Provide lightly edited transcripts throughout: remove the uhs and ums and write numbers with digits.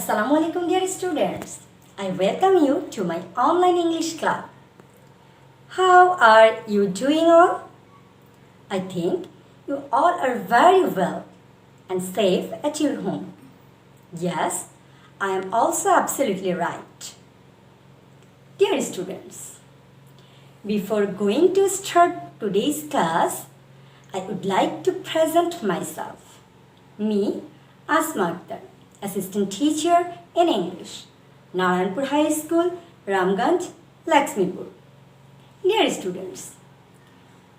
Assalamu alaikum dear students. I welcome you to my online English club. How are you doing all? I think you all are very well and safe at your home. Yes, I am also absolutely right. Dear students, before going to start today's class, I would like to present myself. Me, Asma Akhtar, Assistant Teacher in English, Narayanpur High School, Ramganj, Lakshmipur. Dear students,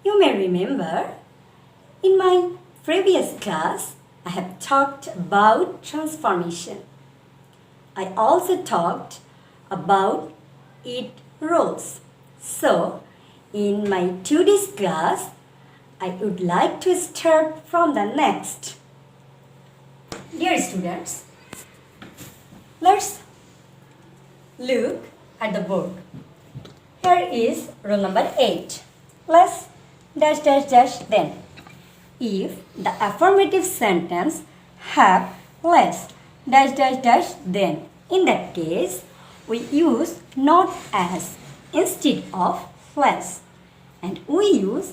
you may remember in my previous class I have talked about transformation. I also talked about its roles. So, in my today's class, I would like to start from the next. Dear students, let's look at the board. Here is roll number 8. Let's dash dash dash then. If the affirmative sentence have less dash dash dash then, in that case, we use not as instead of less, and we use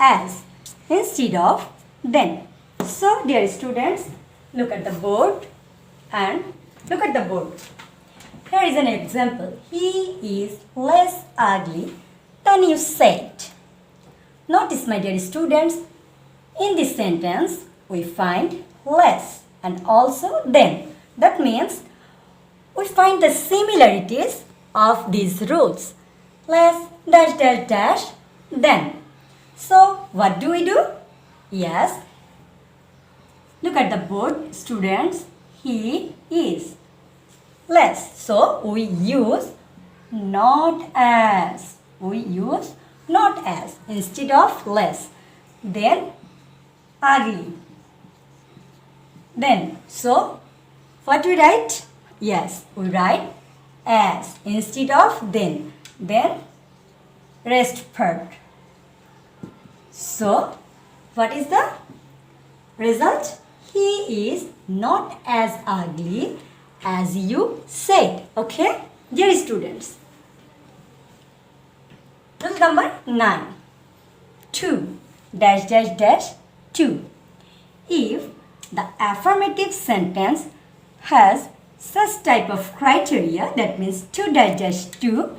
as instead of then. So, dear students, look at the board and look at the board. Here is an example. He is less ugly than you said. Notice, my dear students, in this sentence we find less and also then. That means we find the similarities of these rules. Less dash dash dash then. So what do we do? Yes, look at the board, students. He is less. So we use not as. We use not as instead of less. Then ugly. Then, so what we write? Yes, we write as instead of then. Then rest part. So, what is the result? He is not as ugly as you said. Okay? Dear students. Rule number 9. 2 dash dash dash 2. If the affirmative sentence has such type of criteria, that means 2 dash dash 2,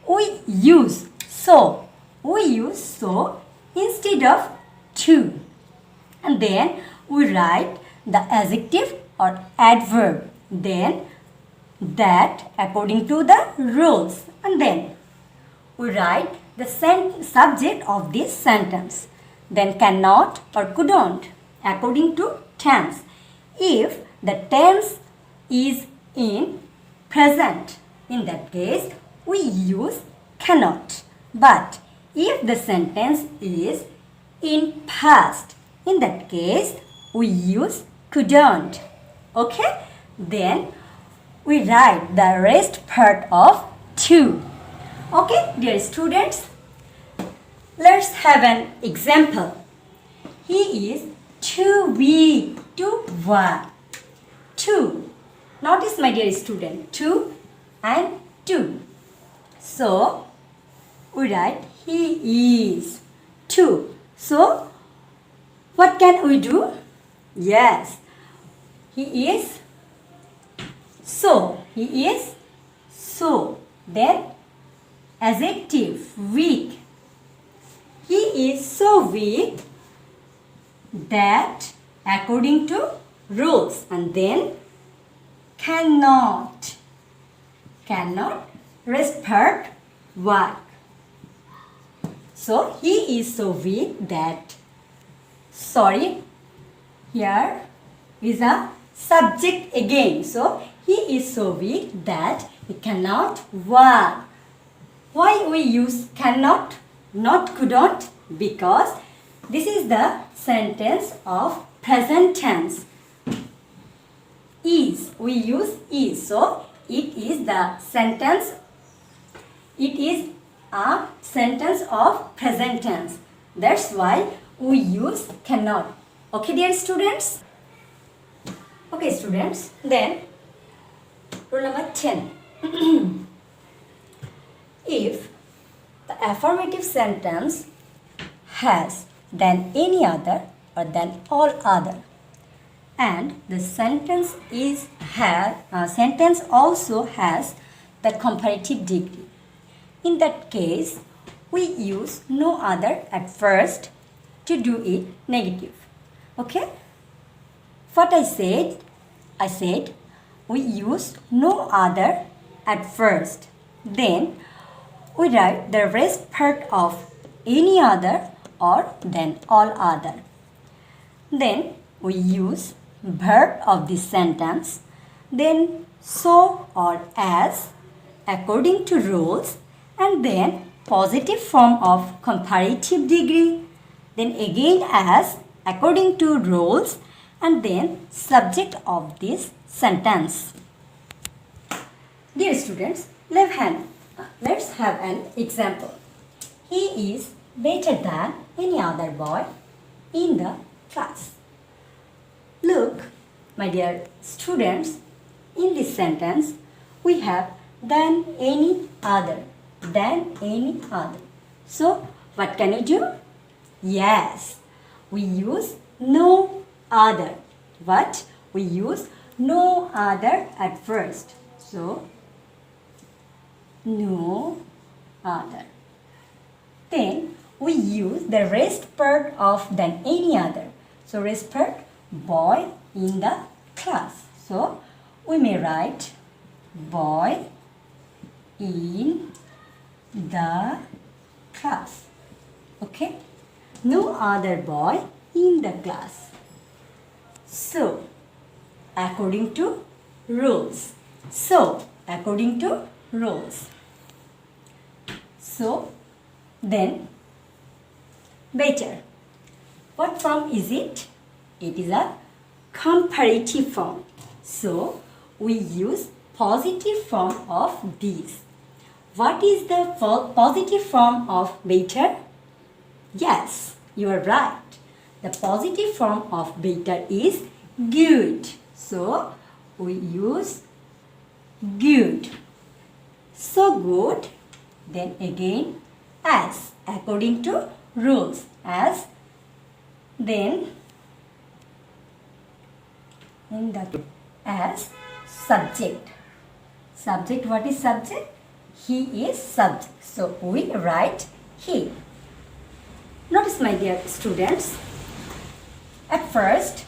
we use so. We use so instead of to, and then we write the adjective or adverb, then that according to the rules, and then we write the subject of this sentence, then cannot or couldn't according to tense. If the tense is in present, in that case we use cannot. But if the sentence is in past, in that case we use couldn't. Okay? Then we write the rest part of to. Okay, dear students, let's have an example. He is too weak to walk. Two. Notice, my dear student, two and two. So we write he is two. So what can we do? Yes, he is so. He is so. Then adjective weak. He is so weak that according to rules, and then cannot rest part work. So he is so weak that, sorry, here is a subject again. So he is so weak that he cannot walk. Why we use cannot, not couldn't? Because this is the sentence of present tense. Is, we use is. So it is the sentence, it is a sentence of present tense. That's why we use cannot. Okay, dear students? Okay, students, then Rule number 10. If the affirmative sentence has than any other or than all other, and the sentence also has the comparative degree. In that case, we use no other at first to do it negative. Okay? What I said we use no other at first. Then we write the rest part of any other or than all other. Then we use verb of this sentence, then so or as according to rules, and then positive form of comparative degree, then again as according to rules, and then subject of this sentence. Dear students, let's have an example. He is better than any other boy in the class. Look, my dear students, in this sentence we have than any other. So what can we do? Yes, we use no other. What? We use no other at first. So no other. Then we use the rest part of than any other. So rest part, boy in the class. So we may write boy in the class. Okay? No other boy in the class. So according to rules. So then better. What form is it? It is a comparative form. So we use positive form of these. What is the positive form of better? Yes, you are right. The positive form of better is good. So we use good. So good. Then again as according to rules. As then in the as subject. Subject, what is subject? He is subject. So we write he. Notice, my dear students, at first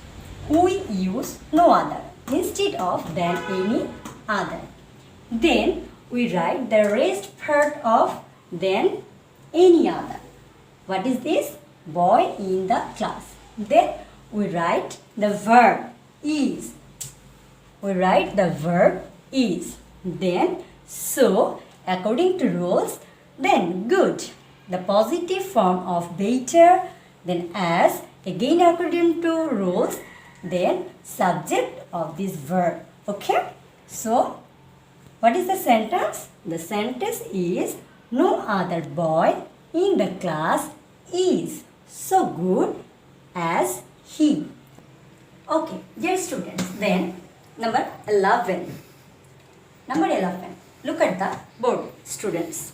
we use no other instead of than any other. Then we write the rest part of than any other. What is this? Boy in the class. Then we write the verb is. Then so according to rules, then good. The positive form of better, then as, again according to rules, then subject of this verb. Okay? So what is the sentence? The sentence is no other boy in the class is so good as he. Okay, dear students, then number 11. Look at the board, students.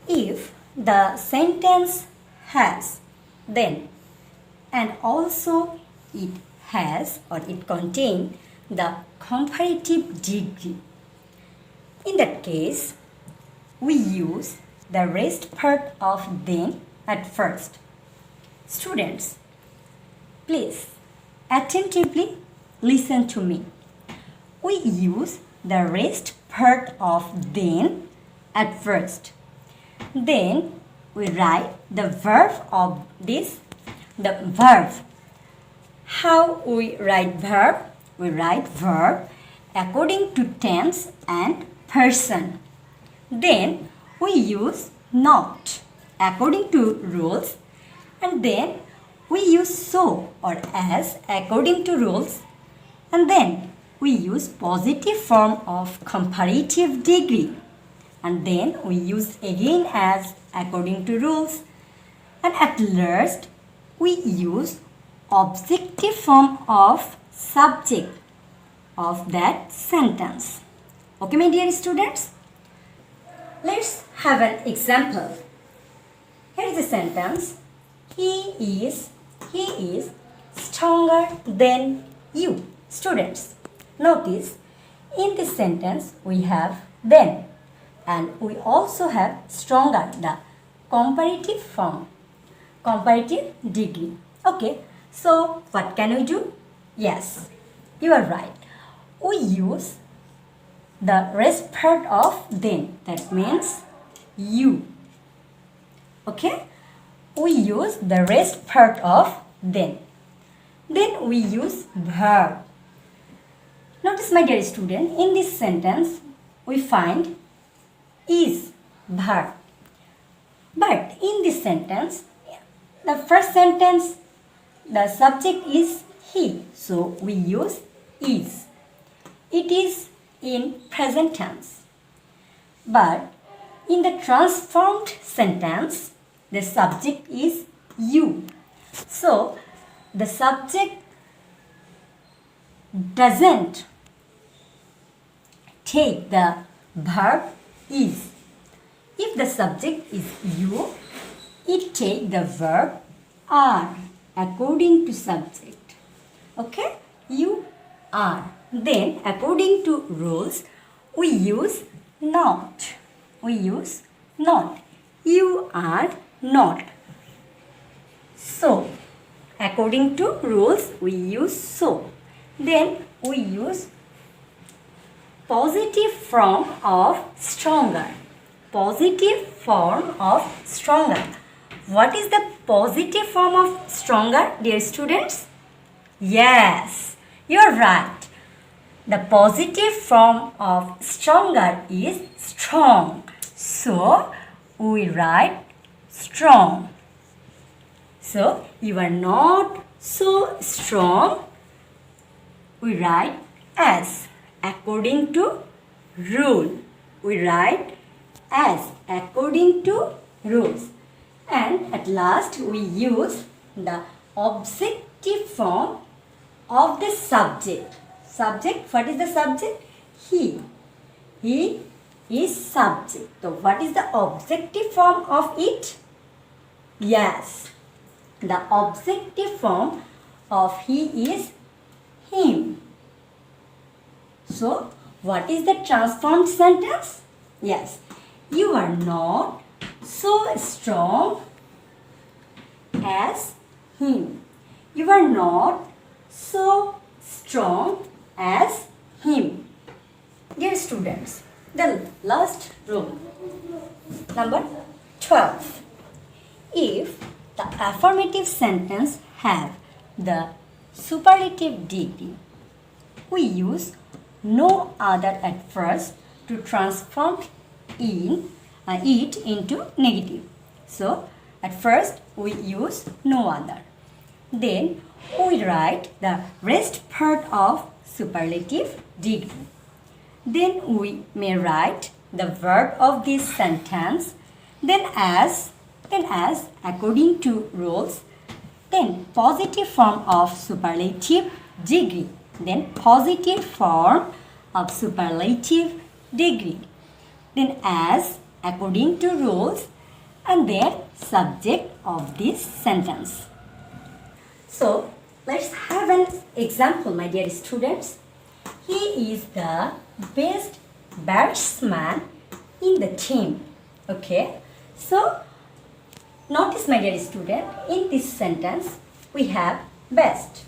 If the sentence has, then, and also it has or it contains the comparative degree. In that case, we use the rest part of then at first. Students, please attentively listen to me. We use the rest part of then at first. Then we write the verb of this, the verb. How we write verb? We write verb according to tense and person. Then we use not according to rules, and then we use so or as according to rules, and then we use positive form of comparative degree, and then we use again as according to rules, and at last we use objective form of subject of that sentence. Okay, my dear students? Let's have an example. Here is a sentence. He is stronger than you. Students, notice in this sentence we have than and we also have stronger, the comparative form, comparative degree. Okay, so what can we do? Yes, you are right. We use the rest part of then, that means you. Okay, we use the rest part of then. Then we use verb. Notice, my dear student, in this sentence we find is verb. But in this sentence, the first sentence, the subject is he. So we use is. It is in present tense. But in the transformed sentence, the subject is you. So the subject doesn't take the verb is. If the subject is you, it take the verb are according to subject. Okay, you are. Then according to rules, we use not. We use not. You are not. So according to rules, we use so. Then we use positive form of stronger. Positive form of stronger. What is the positive form of stronger, dear students? Yes, you're right. The positive form of stronger is strong. So we write strong. So you are not so strong. We write as. According to rule, we write as according to rules. And at last we use the objective form of the subject. Subject, what is the subject? He. He is subject. So what is the objective form of it? Yes, the objective form of he is him. So, what is the transformed sentence? Yes, you are not so strong as him. You are not so strong as him. Dear students, the last rule, number 12. If the affirmative sentence have the superlative degree, we use no other at first to transform it into negative. So at first we use no other. Then we write the rest part of superlative degree. Then we may write the verb of this sentence, then as according to rules, then positive form of superlative degree, then positive form of superlative degree, then as according to rules, and then subject of this sentence. So let's have an example, my dear students. He is the best batsman in the team. Okay, so notice, my dear student, in this sentence we have best,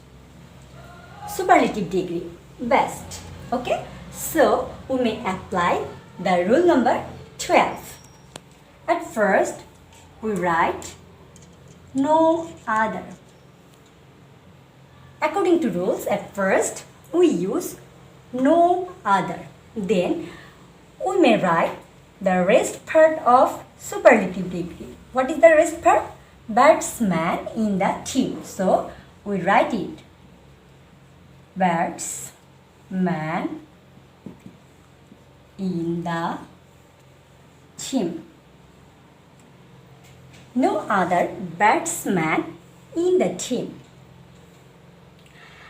superlative degree, best. Okay, so we may apply the rule number 12. At first we write no other. According to rules, at first we use no other. Then we may write the rest part of superlative degree. What is the rest part? Batsman in the team. So we write it. Batsman in the team. No other batsman in the team.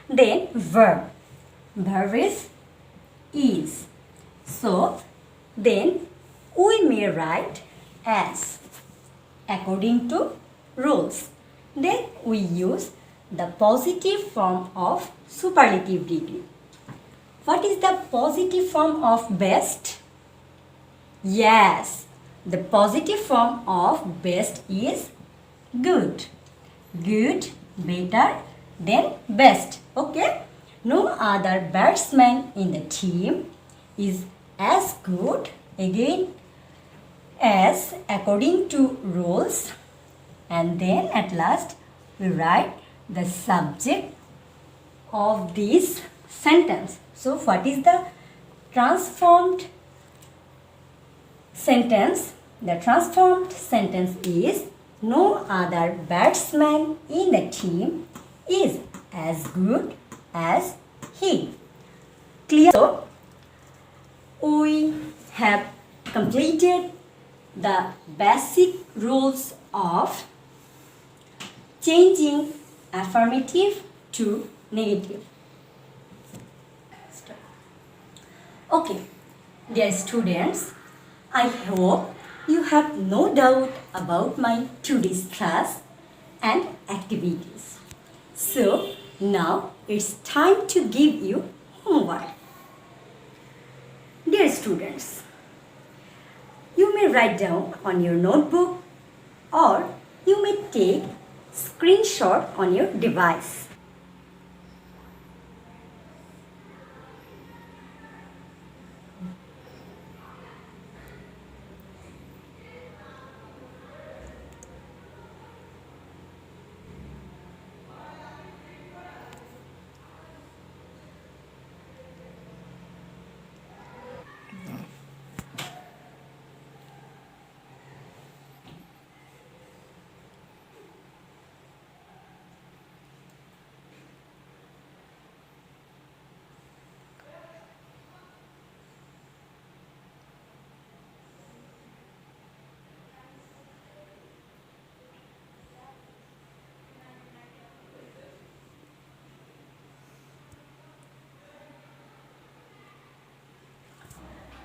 Then verb. verb is. So then we may write as according to rules. Then we use the positive form of superlative degree. What is the positive form of best? Yes, the positive form of best is good. Good, better, then best. Okay? No other batsman in the team is as good again as according to rules. And then at last we write the subject of this sentence. So what is the transformed sentence? The transformed sentence is no other batsman in the team is as good as he. Clear? So we have completed the basic rules of changing affirmative to negative. Okay, dear students, I hope you have no doubt about my today's class and activities. So now it's time to give you homework. Dear students, you may write down on your notebook or you may take screenshot on your device.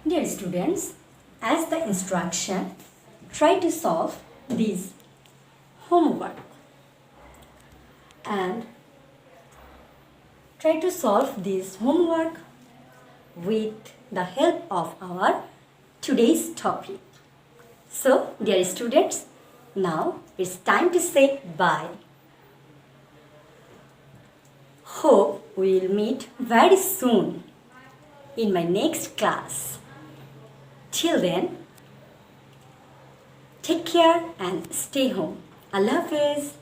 Dear students, as the instruction, try to solve this homework and try to solve this homework with the help of our today's topic. So, dear students, now it's time to say bye. Hope we will meet very soon in my next class. Till then, take care and stay home. Allah Hafiz.